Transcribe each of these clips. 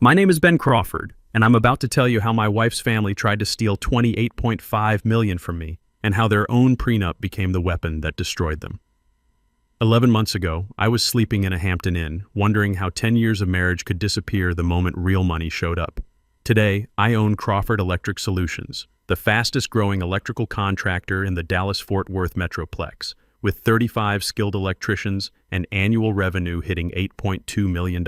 My name is Ben Crawford, and I'm about to tell you how my wife's family tried to steal $28.5 million from me, and how their own prenup became the weapon that destroyed them. 11 months ago, I was sleeping in a Hampton Inn, wondering how 10 years of marriage could disappear the moment real money showed up. Today, I own Crawford Electric Solutions, the fastest-growing electrical contractor in the Dallas-Fort Worth Metroplex, with 35 skilled electricians and annual revenue hitting $8.2 million.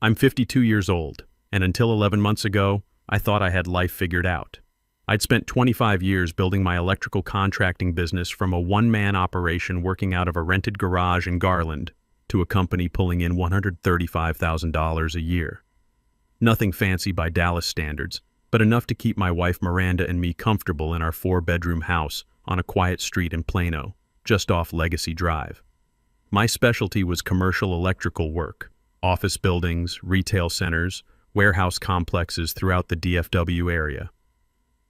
I'm 52 years old, and until 11 months ago, I thought I had life figured out. I'd spent 25 years building my electrical contracting business from a one-man operation working out of a rented garage in Garland to a company pulling in $135,000 a year. Nothing fancy by Dallas standards, but enough to keep my wife Miranda and me comfortable in our 4-bedroom house on a quiet street in Plano, just off Legacy Drive. My specialty was commercial electrical work, office buildings, retail centers, warehouse complexes throughout the DFW area.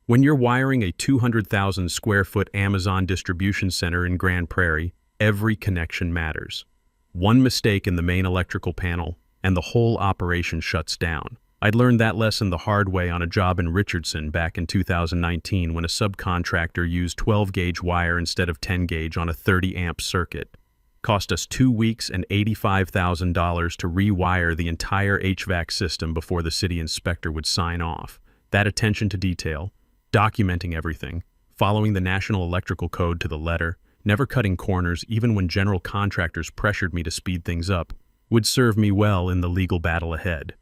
When you're wiring a 200,000 square foot Amazon distribution center in Grand Prairie, every connection matters. One mistake in the main electrical panel, and the whole operation shuts down. I'd learned that lesson the hard way on a job in Richardson back in 2019 when a subcontractor used 12-gauge wire instead of 10-gauge on a 30-amp circuit. Cost us 2 weeks and $85,000 to rewire the entire HVAC system before the city inspector would sign off. That attention to detail, documenting everything, following the National Electrical Code to the letter, never cutting corners even when general contractors pressured me to speed things up, would serve me well in the legal battle ahead.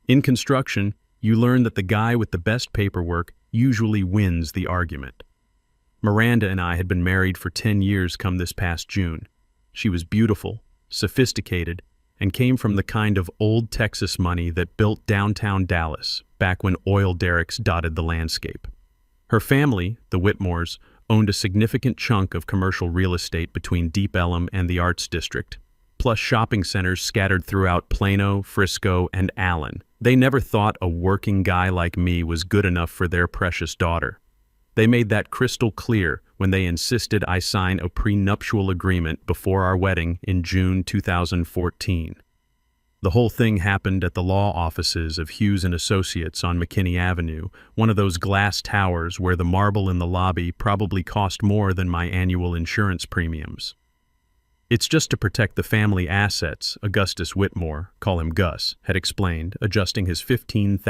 In construction, you learn that the guy with the best paperwork usually wins the argument. Miranda and I had been married for 10 years come this past June. She was beautiful, sophisticated, and came from the kind of old Texas money that built downtown Dallas back when oil derricks dotted the landscape. Her family, the Whitmores, owned a significant chunk of commercial real estate between Deep Ellum and the Arts District, plus shopping centers scattered throughout Plano, Frisco, and Allen. They never thought a working guy like me was good enough for their precious daughter. They made that crystal clear when they insisted I sign a prenuptial agreement before our wedding in June 2014. The whole thing happened at the law offices of Hughes & Associates on McKinney Avenue, one of those glass towers where the marble in the lobby probably cost more than my annual insurance premiums. It's just to protect the family assets, Augustus Whitmore, call him Gus, had explained, adjusting his $15,000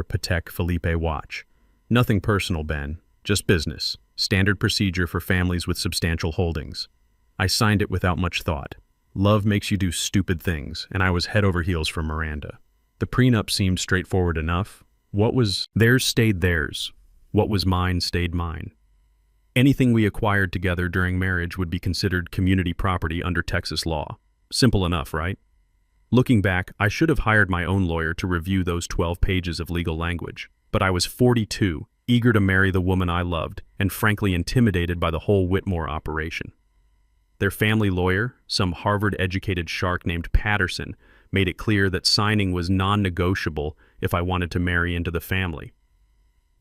Patek Philippe watch. Nothing personal, Ben, just business. Standard procedure for families with substantial holdings. I signed it without much thought. Love makes you do stupid things, and I was head over heels for Miranda. The prenup seemed straightforward enough. What was theirs stayed theirs. What was mine stayed mine. Anything we acquired together during marriage would be considered community property under Texas law. Simple enough, right? Looking back, I should have hired my own lawyer to review those 12 pages of legal language. But I was 42, eager to marry the woman I loved, and frankly intimidated by the whole Whitmore operation. Their family lawyer, some Harvard-educated shark named Patterson, made it clear that signing was non-negotiable if I wanted to marry into the family.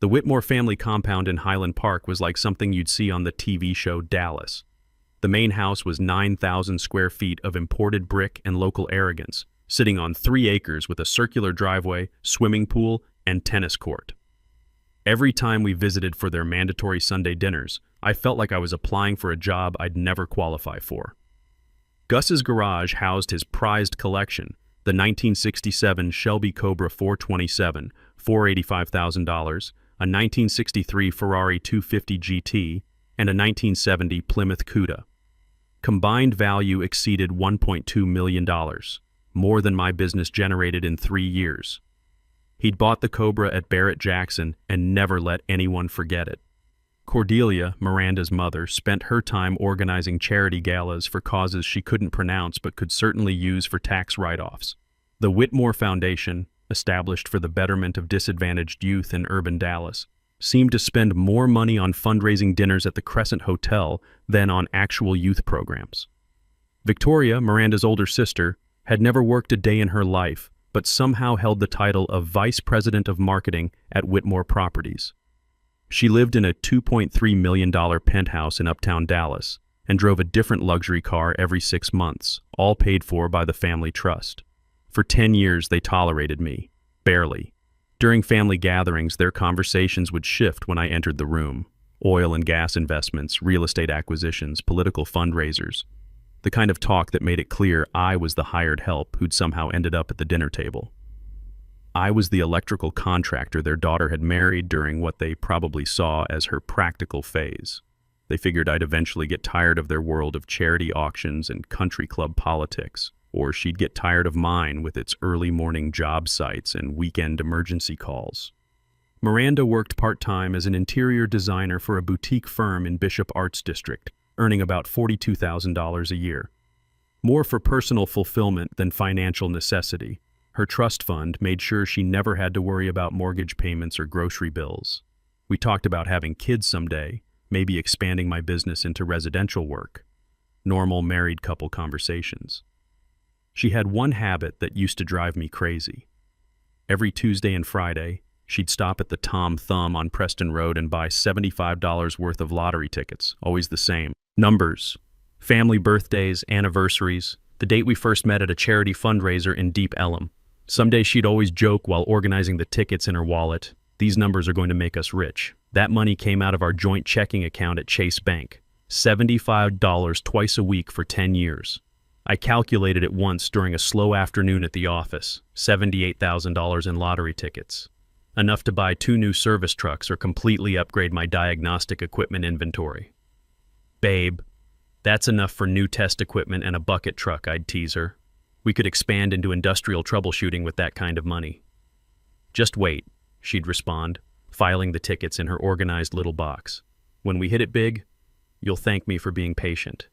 The Whitmore family compound in Highland Park was like something you'd see on the TV show Dallas. The main house was 9,000 square feet of imported brick and local arrogance, sitting on 3 acres with a circular driveway, swimming pool, and tennis court. Every time we visited for their mandatory Sunday dinners, I felt like I was applying for a job I'd never qualify for. Gus's garage housed his prized collection, the 1967 Shelby Cobra 427, $485,000, a 1963 Ferrari 250 GT, and a 1970 Plymouth Cuda. Combined value exceeded $1.2 million, more than my business generated in 3 years. He'd bought the Cobra at Barrett-Jackson and never let anyone forget it. Cordelia, Miranda's mother, spent her time organizing charity galas for causes she couldn't pronounce but could certainly use for tax write-offs. The Whitmore Foundation, established for the betterment of disadvantaged youth in urban Dallas, seemed to spend more money on fundraising dinners at the Crescent Hotel than on actual youth programs. Victoria, Miranda's older sister, had never worked a day in her life, but somehow held the title of Vice President of Marketing at Whitmore Properties. She lived in a $2.3 million penthouse in uptown Dallas and drove a different luxury car every 6 months, all paid for by the family trust. For 10 years, they tolerated me. Barely. During family gatherings, their conversations would shift when I entered the room. Oil and gas investments, real estate acquisitions, political fundraisers. The kind of talk that made it clear I was the hired help who'd somehow ended up at the dinner table. I was the electrical contractor their daughter had married during what they probably saw as her practical phase. They figured I'd eventually get tired of their world of charity auctions and country club politics, or she'd get tired of mine with its early morning job sites and weekend emergency calls. Miranda worked part-time as an interior designer for a boutique firm in Bishop Arts District, earning about $42,000 a year. More for personal fulfillment than financial necessity. Her trust fund made sure she never had to worry about mortgage payments or grocery bills. We talked about having kids someday, maybe expanding my business into residential work. Normal married couple conversations. She had one habit that used to drive me crazy. Every Tuesday and Friday, she'd stop at the Tom Thumb on Preston Road and buy $75 worth of lottery tickets, always the same. Numbers, family birthdays, anniversaries, the date we first met at a charity fundraiser in Deep Ellum. Someday she'd always joke while organizing the tickets in her wallet, "These numbers are going to make us rich." That money came out of our joint checking account at Chase Bank. $75 twice a week for 10 years. I calculated it once during a slow afternoon at the office, $78,000 in lottery tickets. Enough to buy 2 new service trucks or completely upgrade my diagnostic equipment inventory. "Babe, that's enough for new test equipment and a bucket truck," I'd tease her. "We could expand into industrial troubleshooting with that kind of money." "Just wait," she'd respond, filing the tickets in her organized little box. "When we hit it big, you'll thank me for being patient."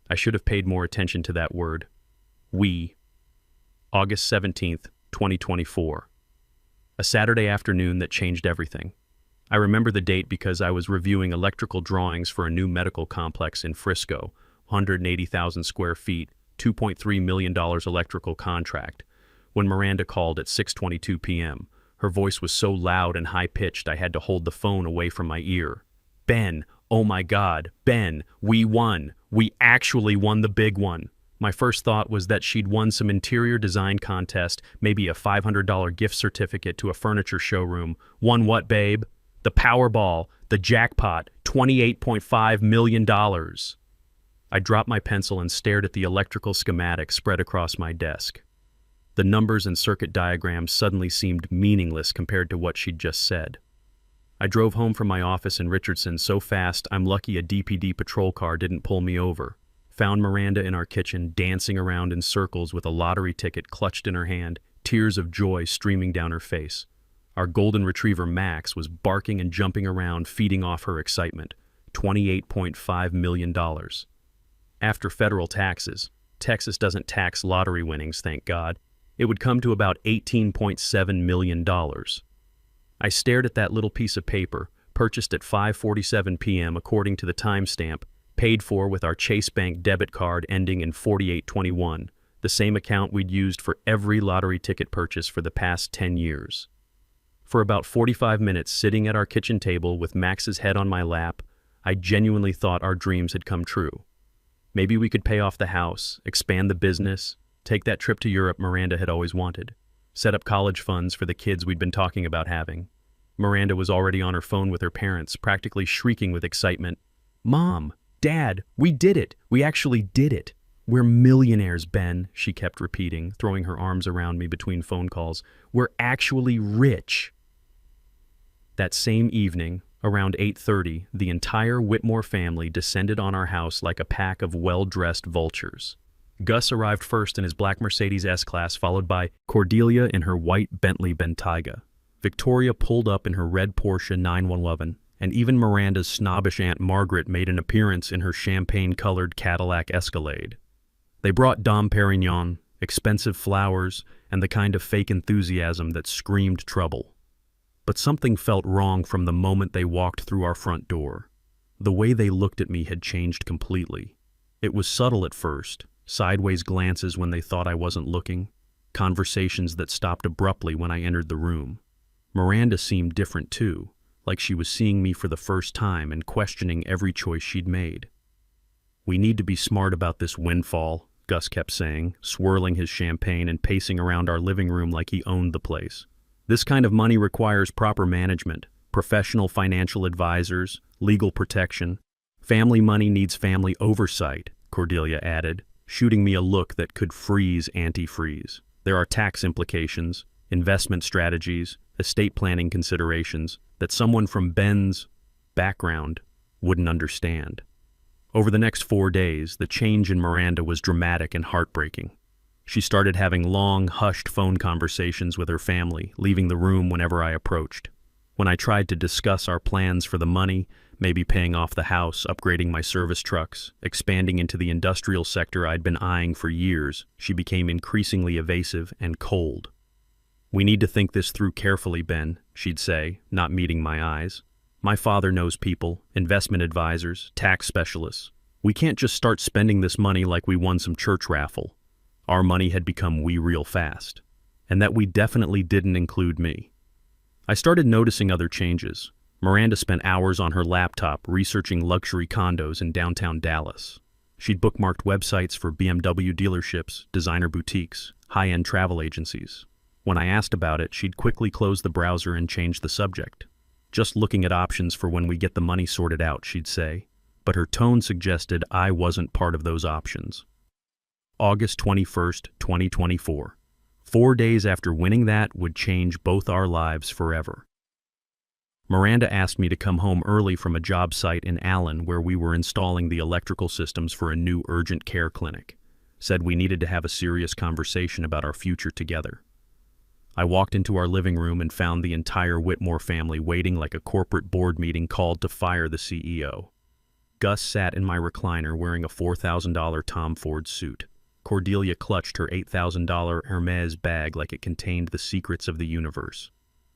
I should have paid more attention to that word. We. August 17th, 2024. A Saturday afternoon that changed everything. I remember the date because I was reviewing electrical drawings for a new medical complex in Frisco, 180,000 square feet, $2.3 million electrical contract, when Miranda called at 6:22 p.m. Her voice was so loud and high-pitched I had to hold the phone away from my ear. "Ben, oh my God, Ben, we won. We actually won the big one." My first thought was that she'd won some interior design contest, maybe a $500 gift certificate to a furniture showroom. Won what, babe? The Powerball, the jackpot, $28.5 million. I dropped my pencil and stared at the electrical schematic spread across my desk. The numbers and circuit diagrams suddenly seemed meaningless compared to what she'd just said. I drove home from my office in Richardson so fast I'm lucky a DPD patrol car didn't pull me over. Found Miranda in our kitchen, dancing around in circles with a lottery ticket clutched in her hand, tears of joy streaming down her face. Our golden retriever Max was barking and jumping around, feeding off her excitement. $28.5 million. After federal taxes, Texas doesn't tax lottery winnings, thank God, it would come to about $18.7 million. I stared at that little piece of paper, purchased at 5:47 p.m. according to the timestamp, paid for with our Chase Bank debit card ending in 4821, the same account we'd used for every lottery ticket purchase for the past 10 years. For about 45 minutes sitting at our kitchen table with Max's head on my lap, I genuinely thought our dreams had come true. Maybe we could pay off the house, expand the business, take that trip to Europe Miranda had always wanted, set up college funds for the kids we'd been talking about having. Miranda was already on her phone with her parents, practically shrieking with excitement. "Mom, Dad, we did it! We actually did it! We're millionaires, Ben," she kept repeating, throwing her arms around me between phone calls. "We're actually rich!" That same evening, around 8:30, the entire Whitmore family descended on our house like a pack of well-dressed vultures. Gus arrived first in his black Mercedes S-Class, followed by Cordelia in her white Bentley Bentayga. Victoria pulled up in her red Porsche 911, and even Miranda's snobbish Aunt Margaret made an appearance in her champagne-colored Cadillac Escalade. They brought Dom Perignon, expensive flowers, and the kind of fake enthusiasm that screamed trouble. But something felt wrong from the moment they walked through our front door. The way they looked at me had changed completely. It was subtle at first, sideways glances when they thought I wasn't looking, conversations that stopped abruptly when I entered the room. Miranda seemed different too, like she was seeing me for the first time and questioning every choice she'd made. "We need to be smart about this windfall," Gus kept saying, swirling his champagne and pacing around our living room like he owned the place. This kind of money requires proper management, professional financial advisors, legal protection. Family money needs family oversight, Cordelia added, shooting me a look that could freeze antifreeze. There are tax implications, investment strategies, estate planning considerations that someone from Ben's background wouldn't understand. Over the next 4 days, the change in Miranda was dramatic and heartbreaking. She started having long, hushed phone conversations with her family, leaving the room whenever I approached. When I tried to discuss our plans for the money, maybe paying off the house, upgrading my service trucks, expanding into the industrial sector I'd been eyeing for years, she became increasingly evasive and cold. "We need to think this through carefully, Ben," she'd say, not meeting my eyes. "My father knows people, investment advisors, tax specialists. We can't just start spending this money like we won some church raffle." Our money had become we real fast, and that we definitely didn't include me. I started noticing other changes. Miranda spent hours on her laptop researching luxury condos in downtown Dallas. She'd bookmarked websites for BMW dealerships, designer boutiques, high-end travel agencies. When I asked about it, she'd quickly close the browser and change the subject. "Just looking at options for when we get the money sorted out," she'd say, but her tone suggested I wasn't part of those options. August 21st, 2024. 4 days after winning that would change both our lives forever. Miranda asked me to come home early from a job site in Allen where we were installing the electrical systems for a new urgent care clinic. Said we needed to have a serious conversation about our future together. I walked into our living room and found the entire Whitmore family waiting like a corporate board meeting called to fire the CEO. Gus sat in my recliner wearing a $4,000 Tom Ford suit. Cordelia clutched her $8,000 Hermes bag like it contained the secrets of the universe.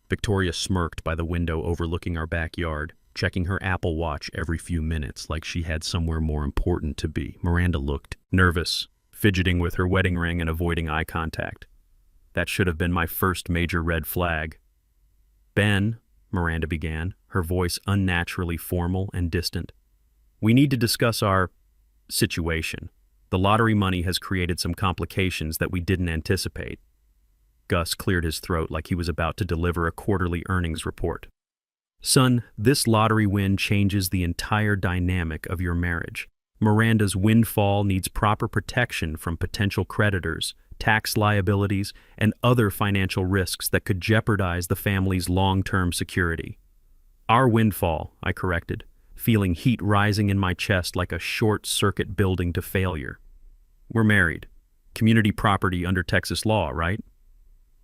Victoria smirked by the window overlooking our backyard, checking her Apple Watch every few minutes like she had somewhere more important to be. Miranda looked nervous, fidgeting with her wedding ring and avoiding eye contact. That should have been my first major red flag. "Ben," Miranda began, her voice unnaturally formal and distant, "we need to discuss our situation. The lottery money has created some complications that we didn't anticipate." Gus cleared his throat like he was about to deliver a quarterly earnings report. "Son, this lottery win changes the entire dynamic of your marriage. Miranda's windfall needs proper protection from potential creditors, tax liabilities, and other financial risks that could jeopardize the family's long-term security." "Our windfall," I corrected, feeling heat rising in my chest like a short-circuit building to failure. "We're married. Community property under Texas law, right?"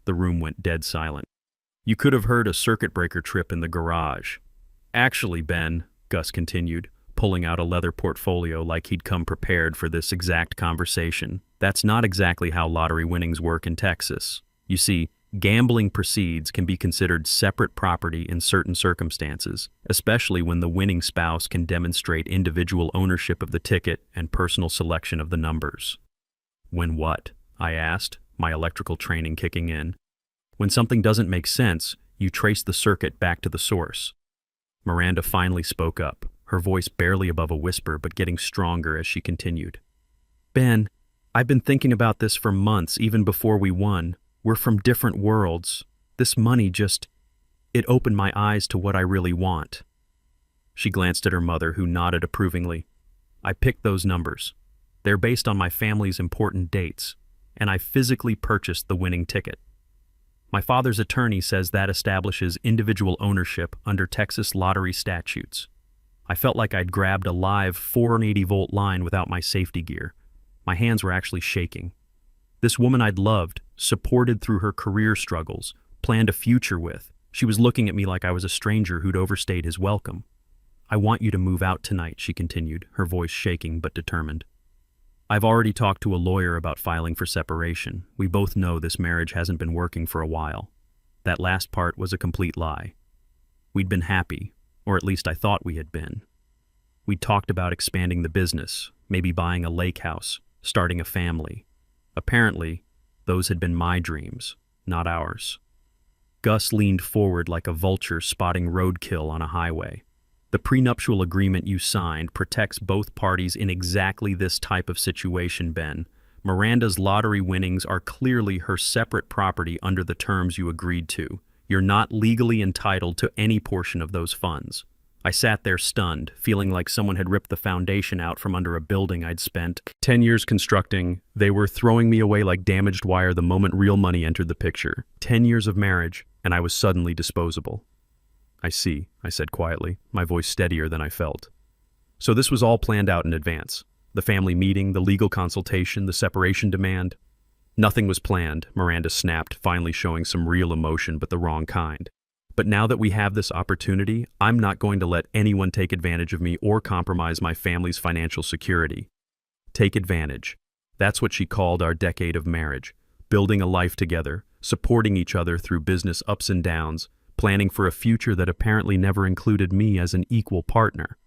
The room went dead silent. You could have heard a circuit breaker trip in the garage. "Actually, Ben," Gus continued, pulling out a leather portfolio like he'd come prepared for this exact conversation, "that's not exactly how lottery winnings work in Texas. You see, gambling proceeds can be considered separate property in certain circumstances, especially when the winning spouse can demonstrate individual ownership of the ticket and personal selection of the numbers." "When what?" I asked, my electrical training kicking in. "When something doesn't make sense, you trace the circuit back to the source." Miranda finally spoke up, her voice barely above a whisper but getting stronger as she continued. "Ben, I've been thinking about this for months, even before we won. We're from different worlds. This money it opened my eyes to what I really want." She glanced at her mother, who nodded approvingly. "I picked those numbers. They're based on my family's important dates, and I physically purchased the winning ticket. My father's attorney says that establishes individual ownership under Texas lottery statutes. I felt like I'd grabbed a live 480-volt line without my safety gear. My hands were actually shaking. This woman I'd loved, supported through her career struggles, planned a future with, she was looking at me like I was a stranger who'd overstayed his welcome. "I want you to move out tonight," she continued, her voice shaking but determined. "I've already talked to a lawyer about filing for separation. We both know this marriage hasn't been working for a while." That last part was a complete lie. We'd been happy, or at least I thought we had been. We'd talked about expanding the business, maybe buying a lake house, starting a family. Apparently, those had been my dreams, not ours. Gus leaned forward like a vulture spotting roadkill on a highway. "The prenuptial agreement you signed protects both parties in exactly this type of situation, Ben. Miranda's lottery winnings are clearly her separate property under the terms you agreed to. You're not legally entitled to any portion of those funds. I sat there stunned, feeling like someone had ripped the foundation out from under a building I'd spent 10 years constructing. They were throwing me away like damaged wire the moment real money entered the picture. 10 years of marriage, and I was suddenly disposable. I see, I said quietly, my voice steadier than I felt. So this was all planned out in advance. The family meeting, the legal consultation, the separation demand. Nothing was planned, Miranda snapped, finally showing some real emotion, but the wrong kind. But now that we have this opportunity, I'm not going to let anyone take advantage of me or compromise my family's financial security. Take advantage. That's what she called our decade of marriage. Building a life together, supporting each other through business ups and downs, planning for a future that apparently never included me as an equal partner.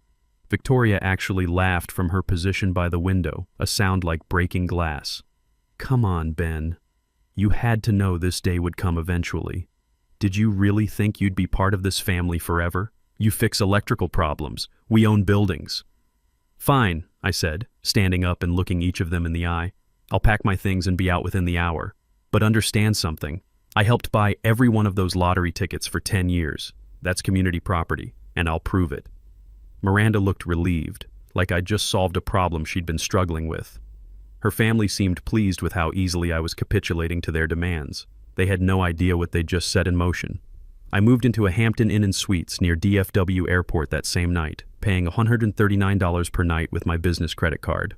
Victoria actually laughed from her position by the window, a sound like breaking glass. Come on, Ben. You had to know this day would come eventually. Did you really think you'd be part of this family forever? You fix electrical problems. We own buildings. Fine, I said, standing up and looking each of them in the eye. I'll pack my things and be out within the hour. But understand something. I helped buy every one of those lottery tickets for 10 years. That's community property, and I'll prove it. Miranda looked relieved, like I'd just solved a problem she'd been struggling with. Her family seemed pleased with how easily I was capitulating to their demands. They had no idea what they'd just set in motion. I moved into a Hampton Inn and Suites near DFW Airport that same night, paying $139 per night with my business credit card.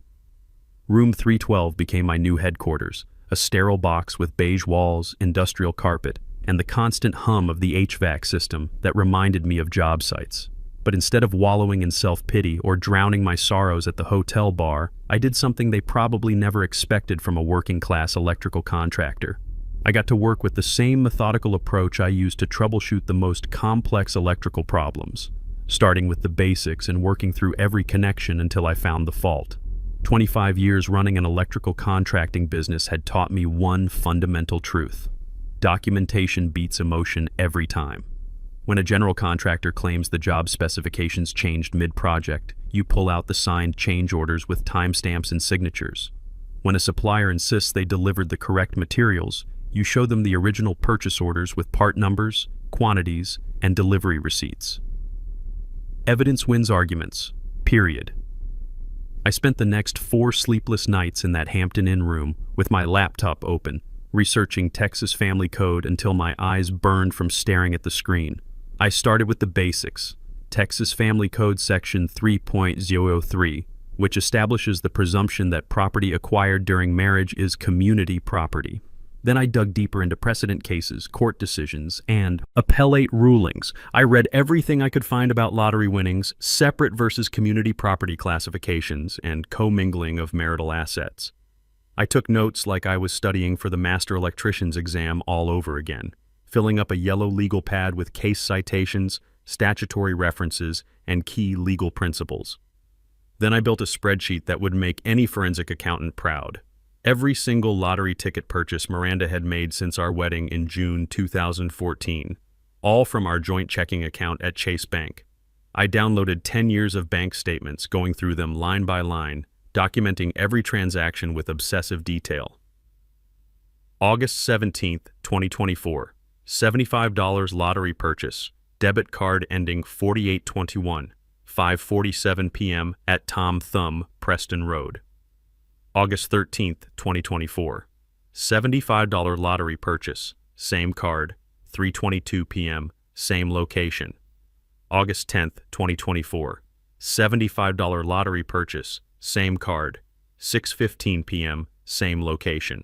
Room 312 became my new headquarters, a sterile box with beige walls, industrial carpet, and the constant hum of the HVAC system that reminded me of job sites. But instead of wallowing in self-pity or drowning my sorrows at the hotel bar, I did something they probably never expected from a working-class electrical contractor. I got to work with the same methodical approach I used to troubleshoot the most complex electrical problems, starting with the basics and working through every connection until I found the fault. 25 years running an electrical contracting business had taught me one fundamental truth. Documentation beats emotion every time. When a general contractor claims the job specifications changed mid-project, you pull out the signed change orders with timestamps and signatures. When a supplier insists they delivered the correct materials, you show them the original purchase orders with part numbers, quantities, and delivery receipts. Evidence wins arguments, period. I spent the next 4 sleepless nights in that Hampton Inn room with my laptop open, researching Texas family code until my eyes burned from staring at the screen. I started with the basics, Texas Family Code Section 3.003, which establishes the presumption that property acquired during marriage is community property. Then I dug deeper into precedent cases, court decisions, and appellate rulings. I read everything I could find about lottery winnings, separate versus community property classifications, and commingling of marital assets. I took notes like I was studying for the master electrician's exam all over again, filling up a yellow legal pad with case citations, statutory references, and key legal principles. Then I built a spreadsheet that would make any forensic accountant proud. Every single lottery ticket purchase Miranda had made since our wedding in June 2014, all from our joint checking account at Chase Bank. I downloaded 10 years of bank statements, going through them line by line, documenting every transaction with obsessive detail. August 17th, 2024, $75 lottery purchase, debit card ending 4821, 5:47 p.m. at Tom Thumb, Preston Road. August 13th, 2024, $75 lottery purchase, same card, 3:22 p.m., same location. August 10th, 2024, $75 lottery purchase, same card, 6:15 p.m., same location.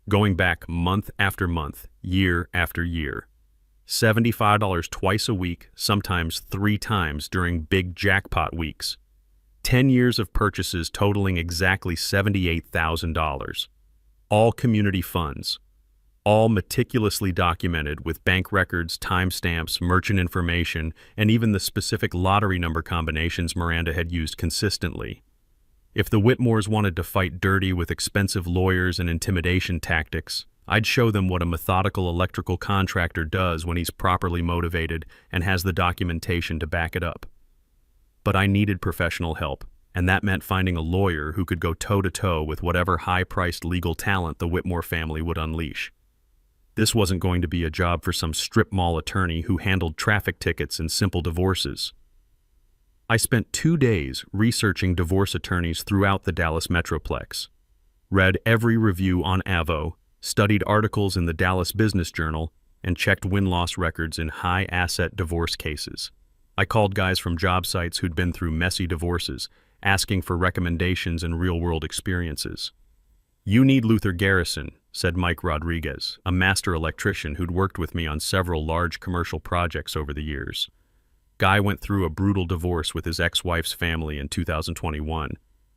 Going back month after month, year after year. $75 twice a week, sometimes 3 times during big jackpot weeks. 10 years of purchases totaling exactly $78,000. All community funds. All meticulously documented with bank records, timestamps, merchant information, and even the specific lottery number combinations Miranda had used consistently. If the Whitmores wanted to fight dirty with expensive lawyers and intimidation tactics, I'd show them what a methodical electrical contractor does when he's properly motivated and has the documentation to back it up. But I needed professional help, and that meant finding a lawyer who could go toe-to-toe with whatever high-priced legal talent the Whitmore family would unleash. This wasn't going to be a job for some strip mall attorney who handled traffic tickets and simple divorces. I spent 2 days researching divorce attorneys throughout the Dallas Metroplex, read every review on Avo, studied articles in the Dallas Business Journal, and checked win-loss records in high-asset divorce cases. I called guys from job sites who'd been through messy divorces, asking for recommendations and real-world experiences. "You need Luther Garrison," said Mike Rodriguez, a master electrician who'd worked with me on several large commercial projects over the years. Guy went through a brutal divorce with his ex-wife's family in 2021.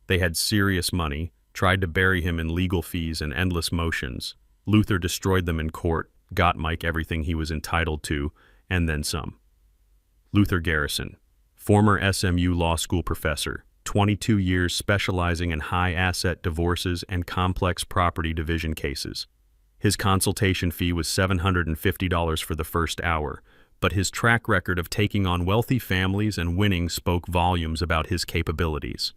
They had serious money, tried to bury him in legal fees and endless motions. Luther destroyed them in court, got Mike everything he was entitled to, and then some. Luther Garrison, former SMU law school professor, 22 years specializing in high-asset divorces and complex property division cases. His consultation fee was $750 for the first hour, but his track record of taking on wealthy families and winning spoke volumes about his capabilities.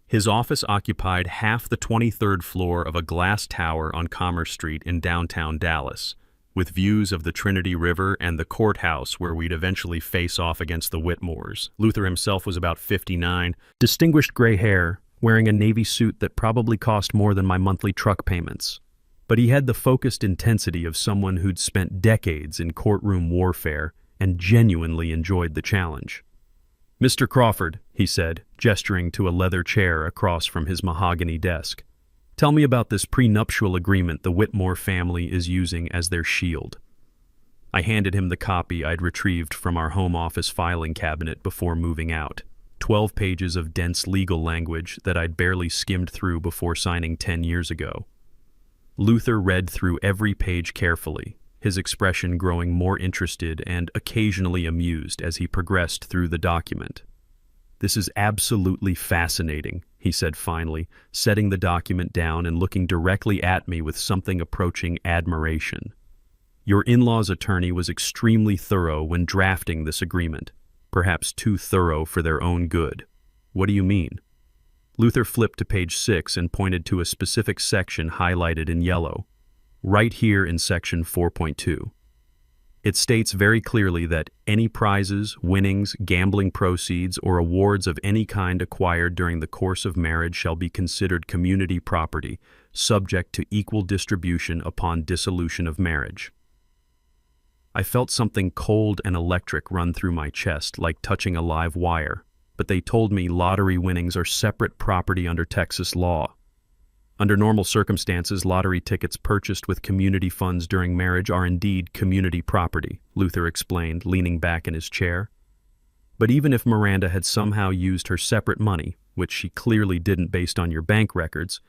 His office occupied half the 23rd floor of a glass tower on Commerce Street in downtown Dallas, with views of the Trinity River and the courthouse where we'd eventually face off against the Whitmores. Luther himself was about 59, distinguished gray hair, wearing a navy suit that probably cost more than my monthly truck payments. But he had the focused intensity of someone who'd spent decades in courtroom warfare and genuinely enjoyed the challenge. "Mr. Crawford," he said, gesturing to a leather chair across from his mahogany desk, "tell me about this prenuptial agreement the Whitmore family is using as their shield." I handed him the copy I'd retrieved from our home office filing cabinet before moving out. 12 pages of dense legal language that I'd barely skimmed through before signing 10 years ago. Luther read through every page carefully, his expression growing more interested and occasionally amused as he progressed through the document. "This is absolutely fascinating," he said finally, setting the document down and looking directly at me with something approaching admiration. "Your in-law's attorney was extremely thorough when drafting this agreement, perhaps too thorough for their own good. What do you mean?" Luther flipped to page 6 and pointed to a specific section highlighted in yellow. "Right here in section 4.2. It states very clearly that any prizes, winnings, gambling proceeds, or awards of any kind acquired during the course of marriage shall be considered community property, subject to equal distribution upon dissolution of marriage." I felt something cold and electric run through my chest, like touching a live wire. But they told me lottery winnings are separate property under Texas law. Under normal circumstances, lottery tickets purchased with community funds during marriage are indeed community property, Luther explained, leaning back in his chair. But even if Miranda had somehow used her separate money, which she clearly didn't based on your bank records,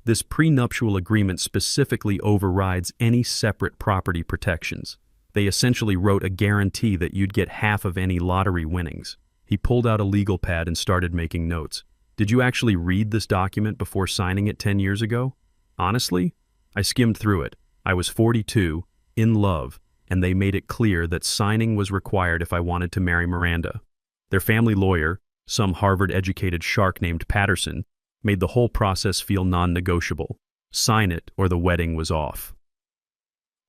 this prenuptial agreement specifically overrides any separate property protections. They essentially wrote a guarantee that you'd get half of any lottery winnings. He pulled out a legal pad and started making notes. "Did you actually read this document before signing it 10 years ago?" "Honestly, I skimmed through it. I was 42, in love, and they made it clear that signing was required if I wanted to marry Miranda. Their family lawyer, some Harvard-educated shark named Patterson, made the whole process feel non-negotiable. Sign it or the wedding was off."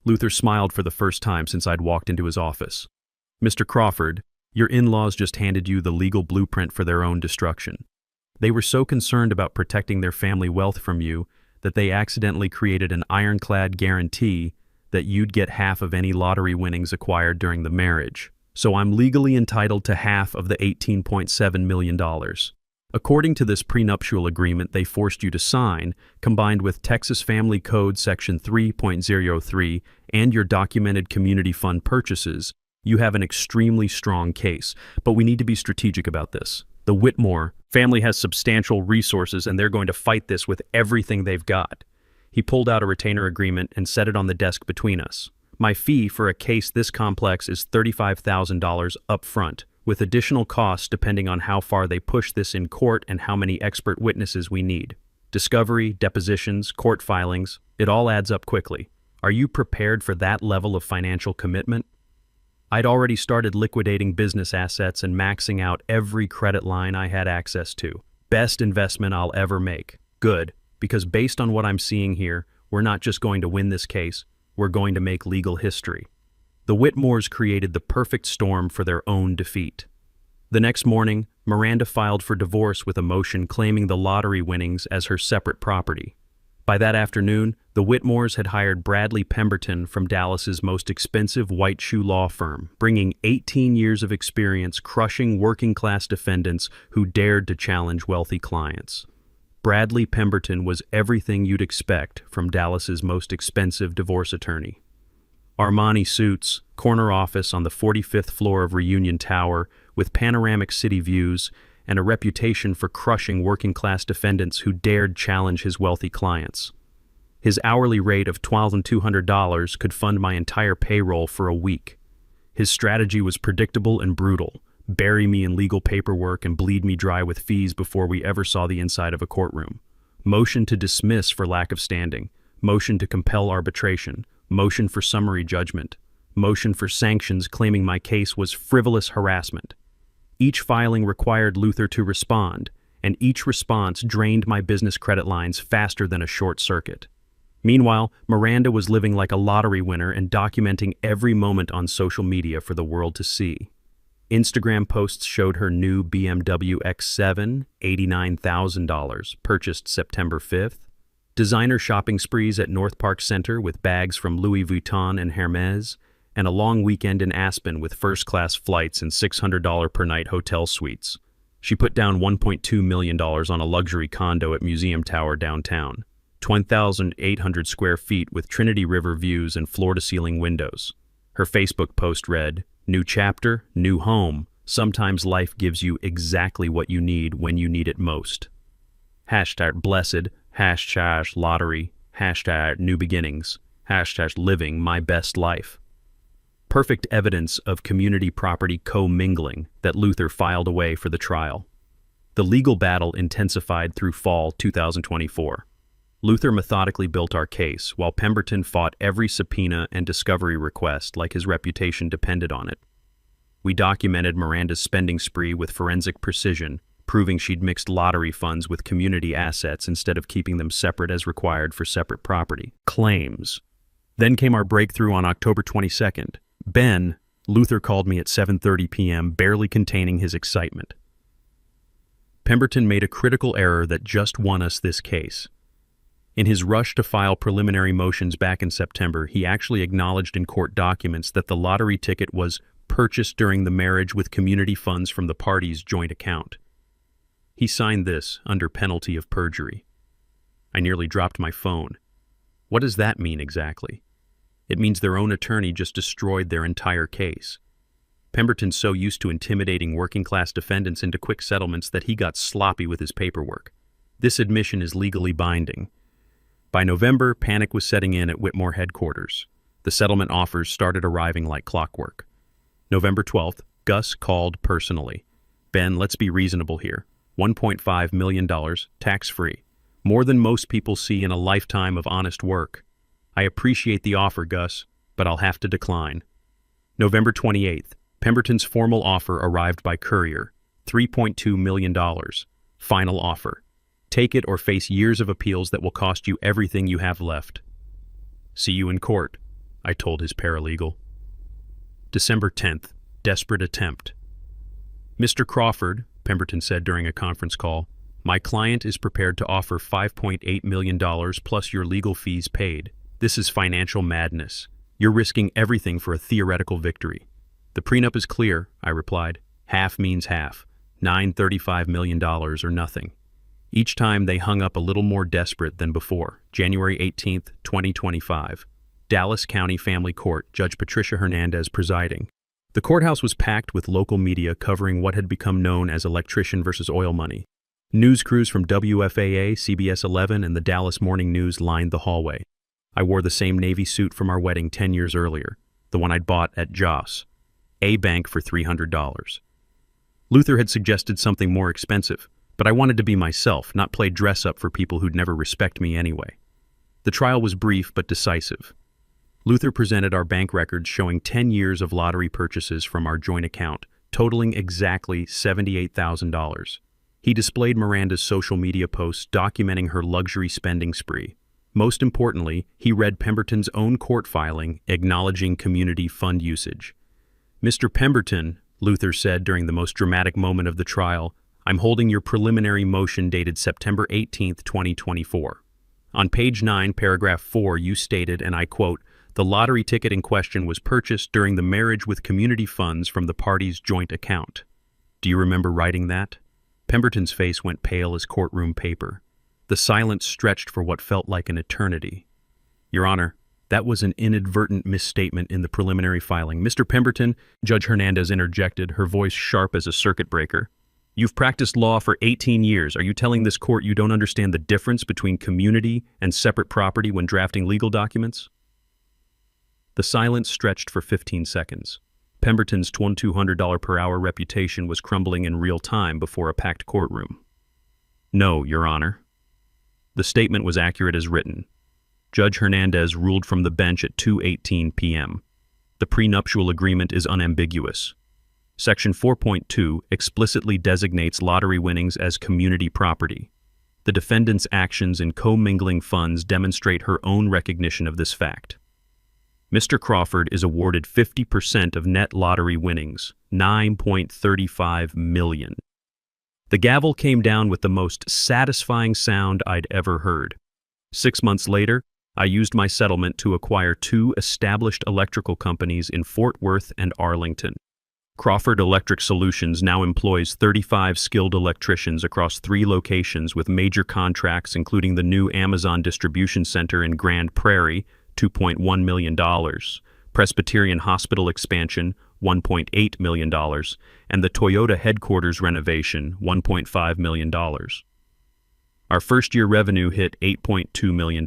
Luther smiled for the first time since I'd walked into his office. "Mr. Crawford, your in-laws just handed you the legal blueprint for their own destruction. They were so concerned about protecting their family wealth from you that they accidentally created an ironclad guarantee that you'd get half of any lottery winnings acquired during the marriage. So I'm legally entitled to half of the $18.7 million. According to this prenuptial agreement they forced you to sign, combined with Texas Family Code Section 3.03 and your documented community fund purchases, you have an extremely strong case, but we need to be strategic about this. The Whitmore family has substantial resources and they're going to fight this with everything they've got." He pulled out a retainer agreement and set it on the desk between us. "My fee for a case this complex is $35,000 up front, with additional costs depending on how far they push this in court and how many expert witnesses we need. Discovery, depositions, court filings, it all adds up quickly. Are you prepared for that level of financial commitment?" I'd already started liquidating business assets and maxing out every credit line I had access to. Best investment I'll ever make. Good, because based on what I'm seeing here, we're not just going to win this case, we're going to make legal history. The Whitmores created the perfect storm for their own defeat. The next morning, Miranda filed for divorce with a motion claiming the lottery winnings as her separate property. By that afternoon, the Whitmores had hired Bradley Pemberton from Dallas's most expensive white shoe law firm, bringing 18 years of experience crushing working-class defendants who dared to challenge wealthy clients. Bradley Pemberton was everything you'd expect from Dallas's most expensive divorce attorney. Armani suits, corner office on the 45th floor of Reunion Tower with panoramic city views, and a reputation for crushing working-class defendants who dared challenge his wealthy clients. His hourly rate of $1,200 could fund my entire payroll for a week. His strategy was predictable and brutal: bury me in legal paperwork and bleed me dry with fees before we ever saw the inside of a courtroom. Motion to dismiss for lack of standing, motion to compel arbitration, motion for summary judgment, motion for sanctions claiming my case was frivolous harassment. Each filing required Luther to respond, and each response drained my business credit lines faster than a short circuit. Meanwhile, Miranda was living like a lottery winner and documenting every moment on social media for the world to see. Instagram posts showed her new BMW X7, $89,000, purchased September 5th. Designer shopping sprees at North Park Center with bags from Louis Vuitton and Hermes, and a long weekend in Aspen with first-class flights and $600 per night hotel suites. She put down $1.2 million on a luxury condo at Museum Tower downtown, 20,800 square feet with Trinity River views and floor-to-ceiling windows. Her Facebook post read, "New chapter, new home. Sometimes life gives you exactly what you need when you need it most." Hashtag blessed, hashtag lottery, hashtag new beginnings, hashtag living my best life. Perfect evidence of community property commingling that Luther filed away for the trial. The legal battle intensified through fall 2024. Luther methodically built our case, while Pemberton fought every subpoena and discovery request like his reputation depended on it. We documented Miranda's spending spree with forensic precision, proving she'd mixed lottery funds with community assets instead of keeping them separate as required for separate property claims. Then came our breakthrough on October 22nd. Ben, Luther called me at 7:30 p.m., barely containing his excitement. Pemberton made a critical error that just won us this case. In his rush to file preliminary motions back in September, he actually acknowledged in court documents that the lottery ticket was purchased during the marriage with community funds from the parties' joint account. He signed this under penalty of perjury. I nearly dropped my phone. What does that mean exactly? It means their own attorney just destroyed their entire case. Pemberton's so used to intimidating working-class defendants into quick settlements that he got sloppy with his paperwork. This admission is legally binding. By November, panic was setting in at Whitmore headquarters. The settlement offers started arriving like clockwork. November 12th, Gus called personally. Ben, let's be reasonable here. $1.5 million, tax-free. More than most people see in a lifetime of honest work. I appreciate the offer, Gus, but I'll have to decline. November 28th, Pemberton's formal offer arrived by courier. $3.2 million. Final offer. Take it or face years of appeals that will cost you everything you have left. See you in court, I told his paralegal. December 10th, desperate attempt. Mr. Crawford, Pemberton said during a conference call, my client is prepared to offer $5.8 million plus your legal fees paid. This is financial madness. You're risking everything for a theoretical victory. The prenup is clear, I replied. Half means half. $935 million or nothing. Each time they hung up a little more desperate than before. January 18th, 2025. Dallas County Family Court, Judge Patricia Hernandez presiding. The courthouse was packed with local media covering what had become known as electrician versus oil money. News crews from WFAA, CBS 11, and the Dallas Morning News lined the hallway. I wore the same Navy suit from our wedding 10 years earlier, the one I'd bought at Joss, a bank for $300. Luther had suggested something more expensive, but I wanted to be myself, not play dress-up for people who'd never respect me anyway. The trial was brief but decisive. Luther presented our bank records showing 10 years of lottery purchases from our joint account, totaling exactly $78,000. He displayed Miranda's social media posts documenting her luxury spending spree. Most importantly, he read Pemberton's own court filing acknowledging community fund usage. "Mr. Pemberton," Luther said during the most dramatic moment of the trial, "I'm holding your preliminary motion dated September 18, 2024. On page 9, paragraph 4, you stated, and I quote, 'The lottery ticket in question was purchased during the marriage with community funds from the parties' joint account.' Do you remember writing that?" Pemberton's face went pale as courtroom paper. The silence stretched for what felt like an eternity. "Your Honor, that was an inadvertent misstatement in the preliminary filing. Mr. Pemberton," Judge Hernandez interjected, her voice sharp as a circuit breaker. "You've practiced law for 18 years. Are you telling this court you don't understand the difference between community and separate property when drafting legal documents?" The silence stretched for 15 seconds. Pemberton's $2,200 per hour reputation was crumbling in real time before a packed courtroom. "No, Your Honor." The statement was accurate as written. Judge Hernandez ruled from the bench at 2:18 p.m. The prenuptial agreement is unambiguous. Section 4.2 explicitly designates lottery winnings as community property. The defendant's actions in commingling funds demonstrate her own recognition of this fact. Mr. Crawford is awarded 50% of net lottery winnings, $9.35 million. The gavel came down with the most satisfying sound I'd ever heard. 6 months later, I used my settlement to acquire 2 established electrical companies in Fort Worth and Arlington. Crawford Electric Solutions now employs 35 skilled electricians across 3 locations with major contracts including the new Amazon distribution center in Grand Prairie, $2.1 million, Presbyterian Hospital expansion, $1.8 million, and the Toyota headquarters renovation, $1.5 million. Our first-year revenue hit $8.2 million.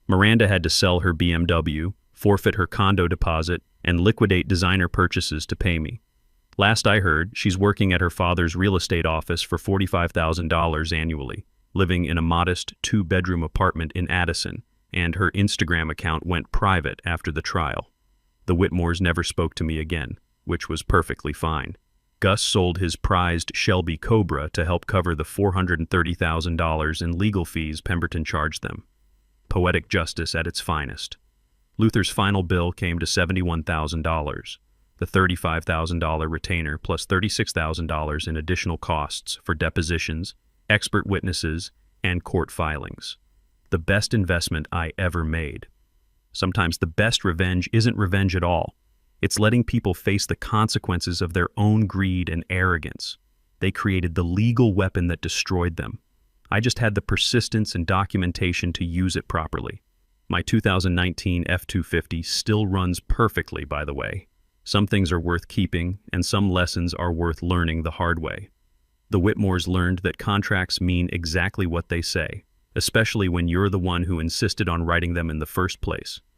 Miranda had to sell her BMW, forfeit her condo deposit, and liquidate designer purchases to pay me. Last I heard, she's working at her father's real estate office for $45,000 annually, living in a modest 2-bedroom apartment in Addison, and her Instagram account went private after the trial. The Whitmores never spoke to me again, which was perfectly fine. Gus sold his prized Shelby Cobra to help cover the $430,000 in legal fees Pemberton charged them. Poetic justice at its finest. Luther's final bill came to $71,000, the $35,000 retainer plus $36,000 in additional costs for depositions, expert witnesses, and court filings. The best investment I ever made. Sometimes the best revenge isn't revenge at all. It's letting people face the consequences of their own greed and arrogance. They created the legal weapon that destroyed them. I just had the persistence and documentation to use it properly. My 2019 F-250 still runs perfectly, by the way. Some things are worth keeping, and some lessons are worth learning the hard way. The Whitmores learned that contracts mean exactly what they say, especially when you're the one who insisted on writing them in the first place.